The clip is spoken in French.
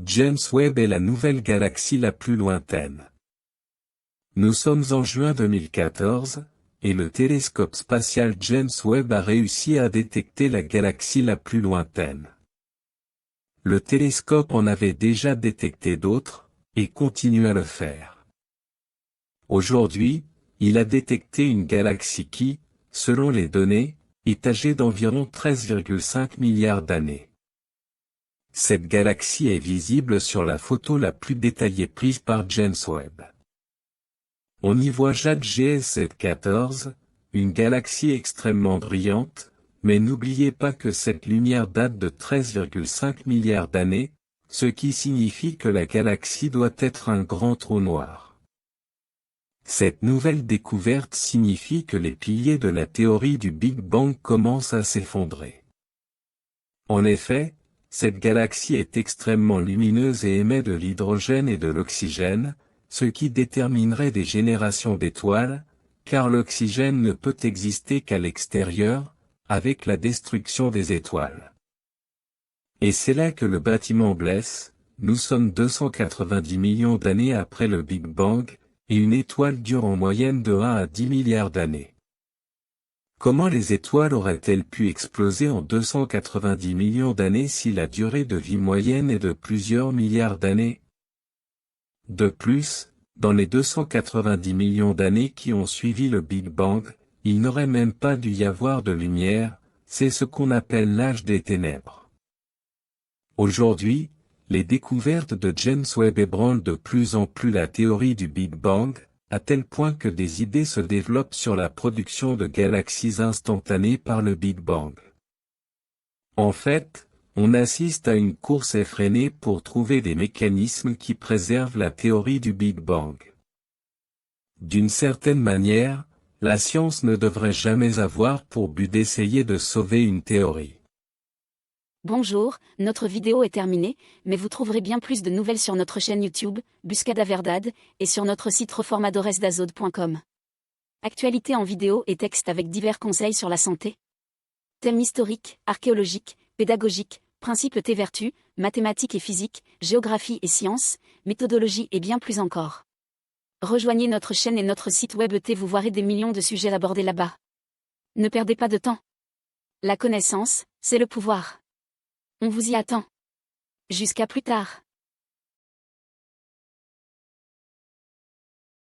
James Webb est la nouvelle galaxie la plus lointaine. Nous sommes en juin 2014, et le télescope spatial James Webb a réussi à détecter la galaxie la plus lointaine. Le télescope en avait déjà détecté d'autres, et continue à le faire. Aujourd'hui, il a détecté une galaxie qui, selon les données, est âgée d'environ 13,5 milliards d'années. Cette galaxie est visible sur la photo la plus détaillée prise par James Webb. On y voit Jade GS714, une galaxie extrêmement brillante, mais n'oubliez pas que cette lumière date de 13,5 milliards d'années, ce qui signifie que la galaxie doit être un grand trou noir. Cette nouvelle découverte signifie que les piliers de la théorie du Big Bang commencent à s'effondrer. En effet, cette galaxie est extrêmement lumineuse et émet de l'hydrogène et de l'oxygène, ce qui déterminerait des générations d'étoiles, car l'oxygène ne peut exister qu'à l'extérieur, avec la destruction des étoiles. Et c'est là que le bâtiment blesse. Nous sommes 290 millions d'années après le Big Bang, et une étoile dure en moyenne de 1 à 10 milliards d'années. Comment les étoiles auraient-elles pu exploser en 290 millions d'années si la durée de vie moyenne est de plusieurs milliards d'années? De plus, dans les 290 millions d'années qui ont suivi le Big Bang, il n'aurait même pas dû y avoir de lumière, c'est ce qu'on appelle l'âge des ténèbres. Aujourd'hui, les découvertes de James Webb ébranlent de plus en plus la théorie du Big Bang, à tel point que des idées se développent sur la production de galaxies instantanées par le Big Bang. En fait, on assiste à une course effrénée pour trouver des mécanismes qui préservent la théorie du Big Bang. D'une certaine manière, la science ne devrait jamais avoir pour but d'essayer de sauver une théorie. Bonjour, notre vidéo est terminée, mais vous trouverez bien plus de nouvelles sur notre chaîne YouTube, Buscada Verdad, et sur notre site reformadoresdazode.com. Actualité en vidéo et texte avec divers conseils sur la santé. Thèmes historiques, archéologiques, pédagogiques, principes et vertus, mathématiques et physique, géographie et sciences, méthodologie et bien plus encore. Rejoignez notre chaîne et notre site web et vous verrez des millions de sujets abordés là-bas. Ne perdez pas de temps. La connaissance, c'est le pouvoir. On vous y attend. Jusqu'à plus tard.